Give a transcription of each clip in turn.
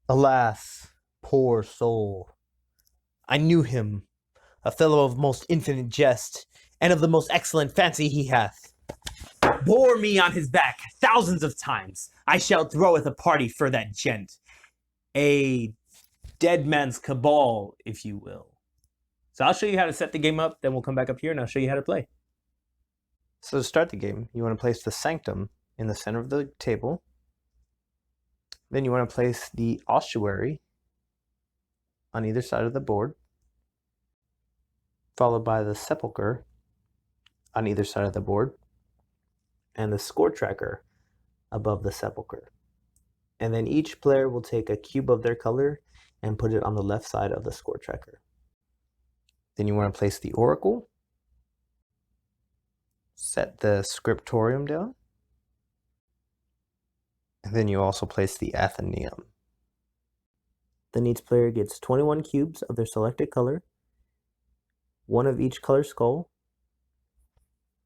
Alas, poor soul. I knew him, a fellow of most infinite jest, and of the most excellent fancy he hath. Bore me on his back thousands of times. I shall throweth a party for that gent. A dead man's cabal, if you will. So I'll show you how to set the game up, then we'll come back up here and I'll show you how to play. So to start the game, you want to place the Sanctum in the center of the table. Then you want to place the ossuary on either side of the board, followed by the Sepulchre on either side of the board, and the score tracker above the Sepulchre. And then each player will take a cube of their color and put it on the left side of the score tracker. Then you want to place the oracle, set the Scriptorium down, and then you also place the athenaeum. Then each player gets 21 cubes of their selected color, one of each color skull,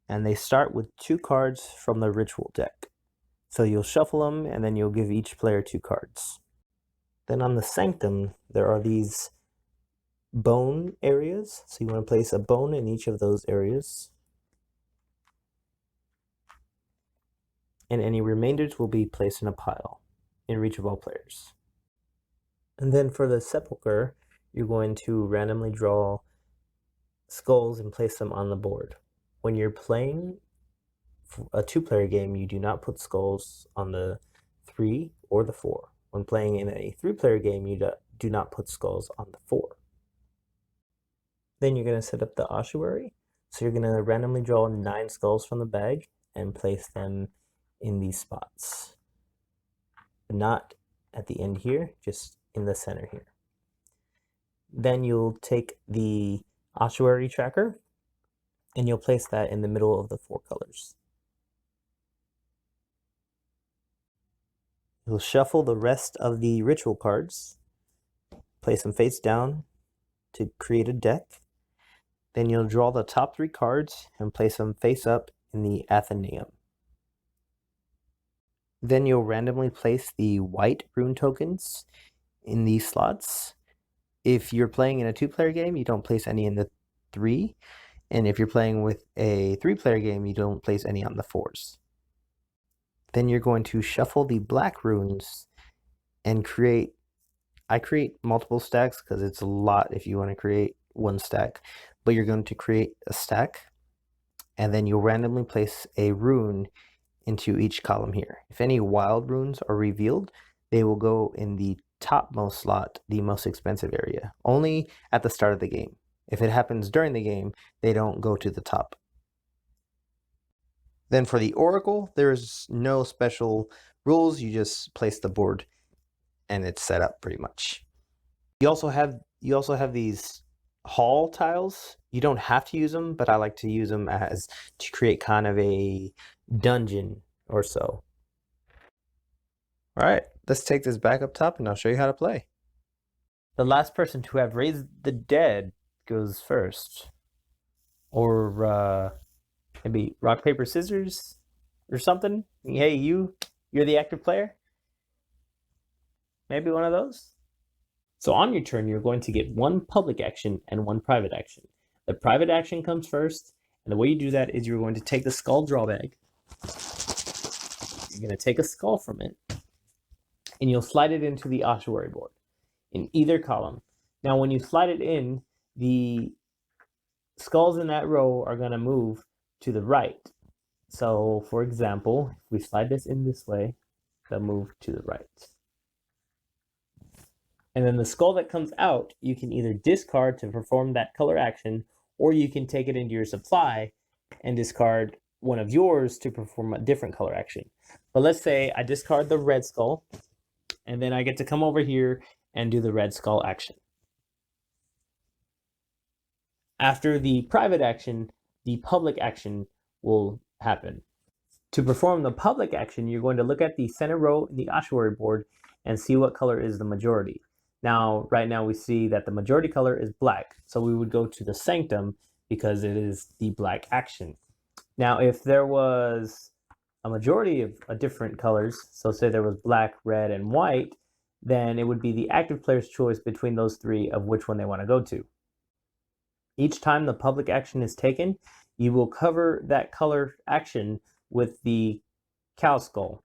and they start with 2 cards from the ritual deck. So you'll shuffle them and then you'll give each player 2 cards. Then on the Sanctum, there are these bone areas. So you want to place a bone in each of those areas. And any remainders will be placed in a pile in reach of all players. And then for the Sepulchre, you're going to randomly draw skulls and place them on the board. When you're playing a 2-player game, you do not put skulls on the 3 or the 4. When playing in a 3-player game, you do not put skulls on the 4. Then you're going to set up the ossuary. So you're going to randomly draw 9 skulls from the bag and place them in these spots. Not at the end here, just in the center here. Then you'll take the ossuary tracker and you'll place that in the middle of the 4 colors. You'll shuffle the rest of the ritual cards, place them face down to create a deck. Then you'll draw the top 3 cards and place them face up in the athenaeum. Then you'll randomly place the white rune tokens in these slots. If you're playing in a 2-player game, you don't place any in the 3. And if you're playing with a 3-player game, you don't place any on the 4s. Then you're going to shuffle the black runes and I create multiple stacks because it's a lot if you want to create 1 stack. But you're going to create a stack, and then you'll randomly place a rune into each column here. If any wild runes are revealed, they will go in the topmost slot, the most expensive area, only at the start of the game. If it happens during the game, they don't go to the top. Then for the oracle, there's no special rules. You just place the board and it's set up pretty much. You also have these hall tiles. You don't have to use them, but I like to use them as to create kind of a dungeon or so. All right, let's take this back up top and I'll show you how to play. The last person to have raised the dead goes first. Or maybe rock, paper, scissors or something. Hey, you're the active player. Maybe one of those. So on your turn, you're going to get 1 public action and 1 private action. The private action comes first, and the way you do that is you're going to take the skull drawbag. You're going to take a skull from it, and you'll slide it into the ossuary board in either column. Now, when you slide it in, the skulls in that row are going to move to the right. So, for example, if we slide this in this way, they'll move to the right. And then the skull that comes out, you can either discard to perform that color action, or you can take it into your supply and discard one of yours to perform a different color action. But let's say I discard the red skull, and then I get to come over here and do the red skull action. After the private action, the public action will happen. To perform the public action, you're going to look at the center row in the ossuary board and see what color is the majority. Now, right now we see that the majority color is black, so we would go to the Sanctum because it is the black action. Now, if there was a majority of different colors, so say there was black, red, and white, then it would be the active player's choice between those three of which one they want to go to. Each time the public action is taken, you will cover that color action with the cow skull.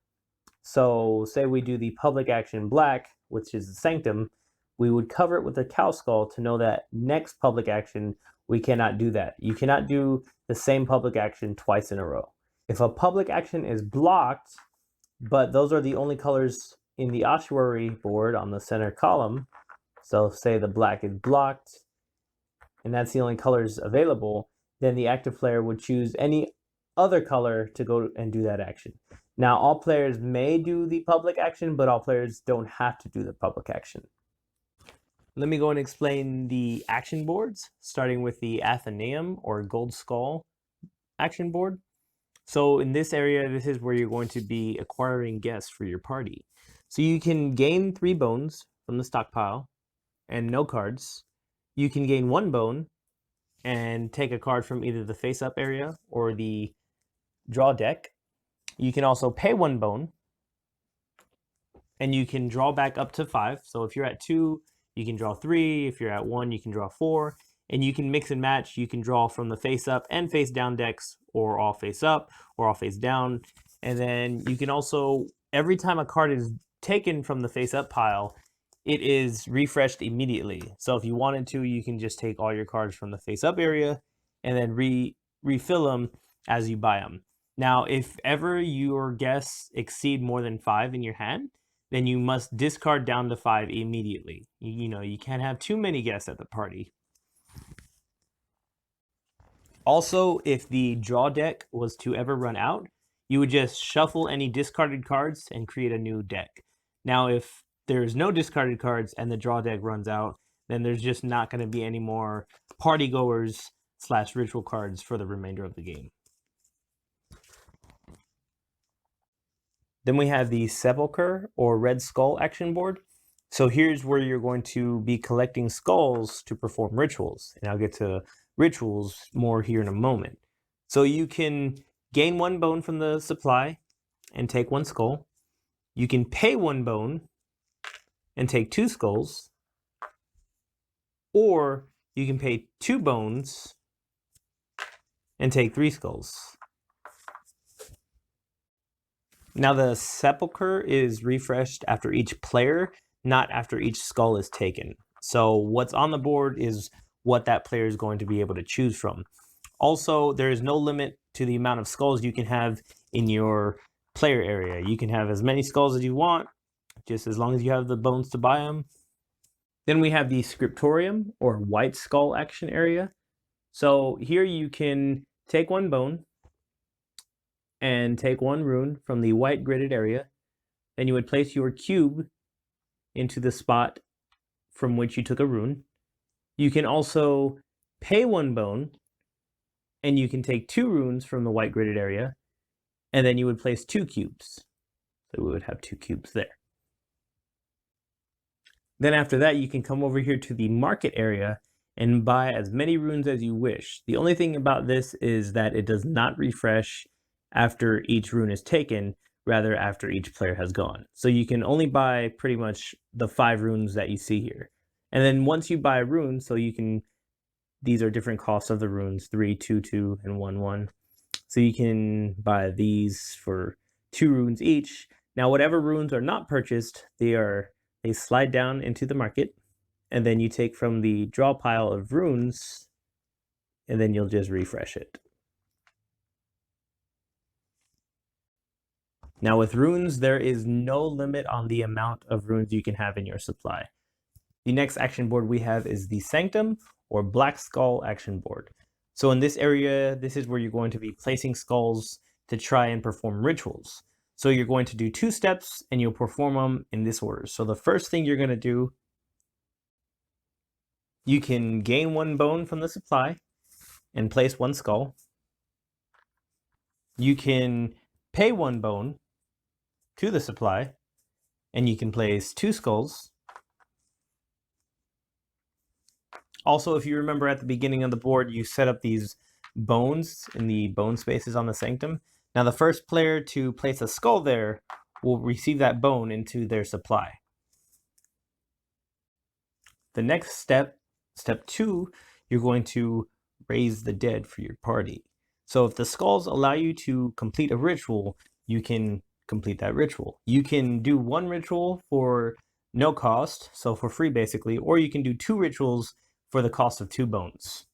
So say we do the public action black, which is the Sanctum, we would cover it with the cow skull to know that next public action, we cannot do that. You cannot do the same public action twice in a row. If a public action is blocked, but those are the only colors in the ossuary board on the center column, so say the black is blocked, and that's the only colors available, then the active player would choose any other color to go and do that action. Now, all players may do the public action, but all players don't have to do the public action. Let me go and explain the action boards, starting with the athenaeum or gold skull action board. So in this area, this is where you're going to be acquiring guests for your party. So you can gain 3 bones from the stockpile and no cards. You can gain 1 bone and take a card from either the face-up area or the draw deck. You can also pay 1 bone, and you can draw back up to 5. So if you're at 2, you can draw 3. If you're at 1, you can draw 4. And you can mix and match. You can draw from the face-up and face-down decks, or all face-up, or all face-down. And then you can also, every time a card is taken from the face-up pile, it is refreshed immediately. So if you wanted to, you can just take all your cards from the face-up area and then refill them as you buy them. Now, if ever your guests exceed more than 5 in your hand, then you must discard down to 5 immediately. You know, you can't have too many guests at the party. Also, if the draw deck was to ever run out, you would just shuffle any discarded cards and create a new deck. Now, if there's no discarded cards and the draw deck runs out, then there's just not going to be any more party goers / ritual cards for the remainder of the game. Then we have the Sepulchre or Red Skull action board. So here's where you're going to be collecting skulls to perform rituals. And I'll get to rituals more here in a moment. So you can gain 1 bone from the supply and take 1 skull. You can pay 1 bone and take 2 skulls. Or you can pay 2 bones and take 3 skulls. Now the Sepulchre is refreshed after each player, not after each skull is taken. So what's on the board is what that player is going to be able to choose from. Also, there is no limit to the amount of skulls you can have in your player area. You can have as many skulls as you want, just as long as you have the bones to buy them. Then we have the Scriptorium or White Skull action area. So here you can take 1 bone and take 1 rune from the white gridded area. Then you would place your cube into the spot from which you took a rune. You can also pay 1 bone, and you can take 2 runes from the white gridded area, and then you would place 2 cubes. So we would have 2 cubes there. Then after that, you can come over here to the market area and buy as many runes as you wish. The only thing about this is that it does not refresh after each rune is taken, rather after each player has gone. So you can only buy pretty much the 5 runes that you see here. And then once you buy a rune, so you can, these are different costs of the runes, 3, 2, 2, and 1, 1. So you can buy these for 2 runes each. Now, whatever runes are not purchased, they slide down into the market, and then you take from the draw pile of runes, and then you'll just refresh it. Now with runes, there is no limit on the amount of runes you can have in your supply. The next action board we have is the Sanctum or Black Skull action board. So in this area, this is where you're going to be placing skulls to try and perform rituals. So you're going to do 2 steps and you'll perform them in this order. So the first thing you're going to do, you can gain 1 bone from the supply and place 1 skull. You can pay 1 bone to the supply, and you can place 2 skulls. Also, if you remember at the beginning of the board, you set up these bones in the bone spaces on the Sanctum. Now the first player to place a skull there will receive that bone into their supply. the next step, step 2, you're going to raise the dead for your party. So if the skulls allow you to complete a ritual, you can complete that ritual. You can do one ritual for no cost, so for free basically, or you can do 2 rituals for the cost of 2 bones.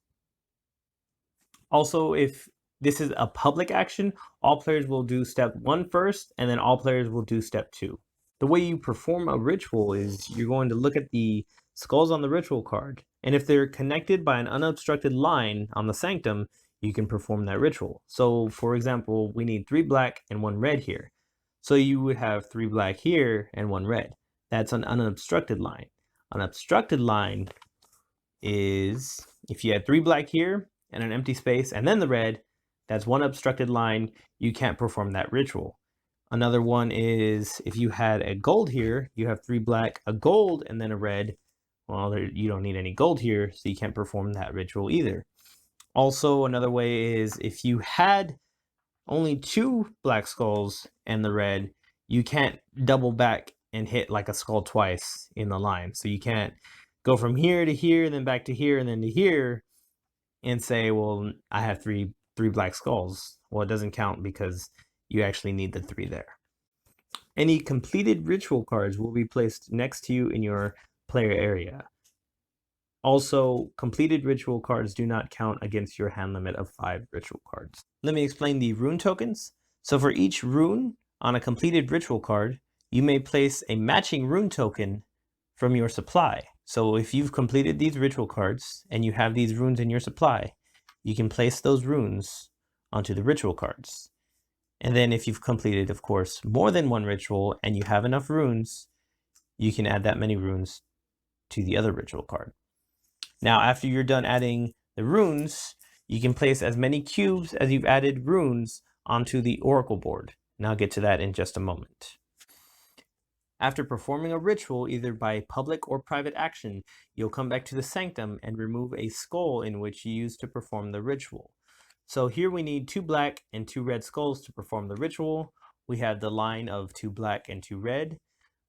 Also, if this is a public action, all players will do step 1 first, and then all players will do step 2. The way you perform a ritual is you're going to look at the skulls on the ritual card, and if they're connected by an unobstructed line on the Sanctum, you can perform that ritual. So, for example, we need 3 black and 1 red here. So you would have 3 black here and 1 red. That's an unobstructed line. An obstructed line is if you had 3 black here and an empty space and then the red, that's one obstructed line. You can't perform that ritual. Another one is if you had a gold here, you have 3 black, a gold, and then a red. Well, you don't need any gold here, so you can't perform that ritual either. Also, another way is if you had only 2 black skulls and the red, you can't double back and hit like a skull twice in the line. So you can't go from here to here, then back to here, and then to here, and say, well, I have three black skulls. Well, it doesn't count because you actually need the 3 there. Any completed ritual cards will be placed next to you in your player area. Also, completed ritual cards do not count against your hand limit of 5 ritual cards. Let me explain the rune tokens. So for each rune on a completed ritual card, you may place a matching rune token from your supply. So if you've completed these ritual cards and you have these runes in your supply, you can place those runes onto the ritual cards. And then if you've completed, of course, more than 1 ritual and you have enough runes, you can add that many runes to the other ritual card. Now, after you're done adding the runes, you can place as many cubes as you've added runes onto the oracle board. And I'll get to that in just a moment. After performing a ritual, either by public or private action, you'll come back to the Sanctum and remove a skull in which you used to perform the ritual. So here we need 2 black and 2 red skulls to perform the ritual. We have the line of 2 black and 2 red.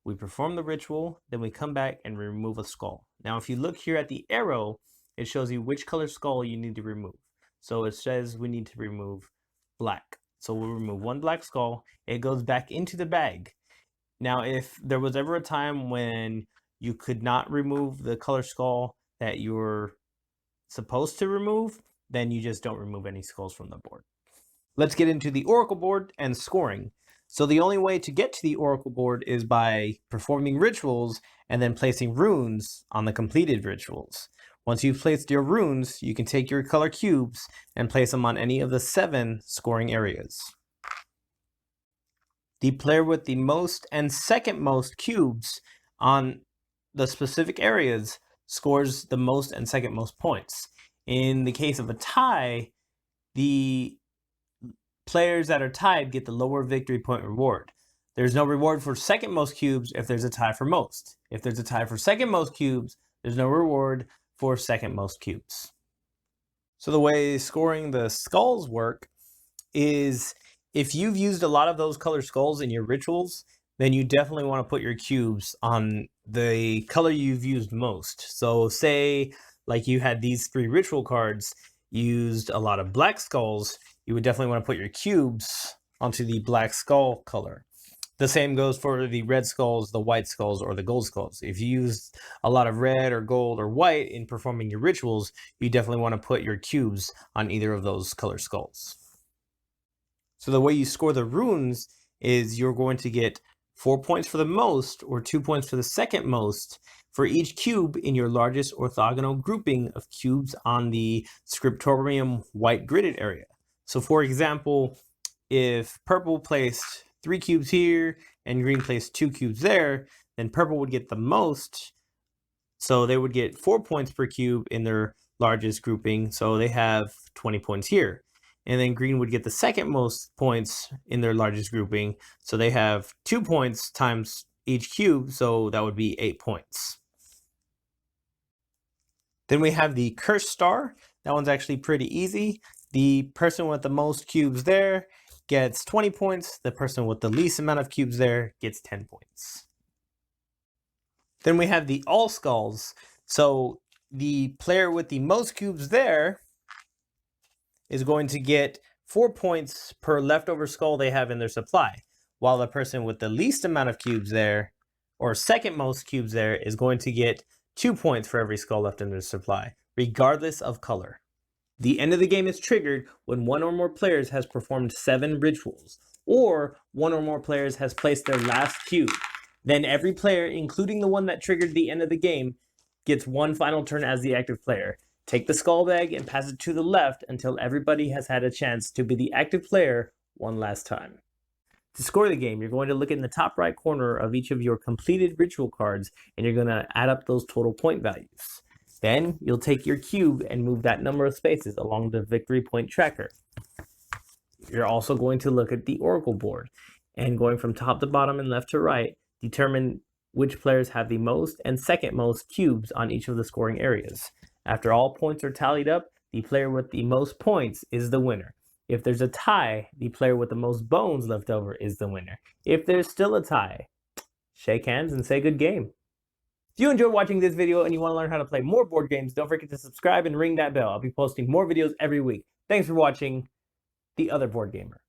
We perform the ritual, then we come back and remove a skull. Now, if you look here at the arrow, it shows you which color skull you need to remove. So it says we need to remove black. So we'll remove 1 black skull. It goes back into the bag. Now, if there was ever a time when you could not remove the color skull that you're supposed to remove, then you just don't remove any skulls from the board. Let's get into the oracle board and scoring. So the only way to get to the oracle board is by performing rituals and then placing runes on the completed rituals. Once you've placed your runes, you can take your color cubes and place them on any of the 7 scoring areas. The player with the most and second most cubes on the specific areas scores the most and second most points. In the case of a tie, the players that are tied get the lower victory point reward. There's no reward for second most cubes if there's a tie for most. If there's a tie for second most cubes, there's no reward for second most cubes. So the way scoring the skulls work is if you've used a lot of those color skulls in your rituals, then you definitely want to put your cubes on the color you've used most. So say like you had these 3 ritual cards, used a lot of black skulls, you would definitely want to put your cubes onto the black skull color. The same goes for the red skulls, the white skulls, or the gold skulls. If you use a lot of red or gold or white in performing your rituals, you definitely want to put your cubes on either of those color skulls. So the way you score the runes is you're going to get 4 points for the most or 2 points for the second most for each cube in your largest orthogonal grouping of cubes on the Scriptorium white gridded area. So for example, if purple placed 3 cubes here and green placed 2 cubes there, then purple would get the most. So they would get 4 points per cube in their largest grouping. So they have 20 points here. And then green would get the second most points in their largest grouping. So they have 2 points times each cube. So that would be 8 points. Then we have the cursed star. That one's actually pretty easy. The person with the most cubes there gets 20 points. The person with the least amount of cubes there gets 10 points. Then we have the all skulls. So the player with the most cubes there is going to get 4 points per leftover skull they have in their supply, while the person with the least amount of cubes there, or second most cubes there, is going to get 2 points for every skull left in their supply, regardless of color. The end of the game is triggered when one or more players has performed 7 rituals, or one or more players has placed their last cube. Then every player, including the one that triggered the end of the game, gets one final turn as the active player. Take the skull bag and pass it to the left until everybody has had a chance to be the active player one last time. To score the game, you're going to look in the top right corner of each of your completed ritual cards, and you're going to add up those total point values. Then you'll take your cube and move that number of spaces along the victory point tracker. You're also going to look at the oracle board, and going from top to bottom and left to right, determine which players have the most and second most cubes on each of the scoring areas. After all points are tallied up, the player with the most points is the winner. If there's a tie, the player with the most bones left over is the winner. If there's still a tie, shake hands and say good game. If you enjoyed watching this video and you want to learn how to play more board games, don't forget to subscribe and ring that bell. I'll be posting more videos every week. Thanks for watching The Other Board Gamer.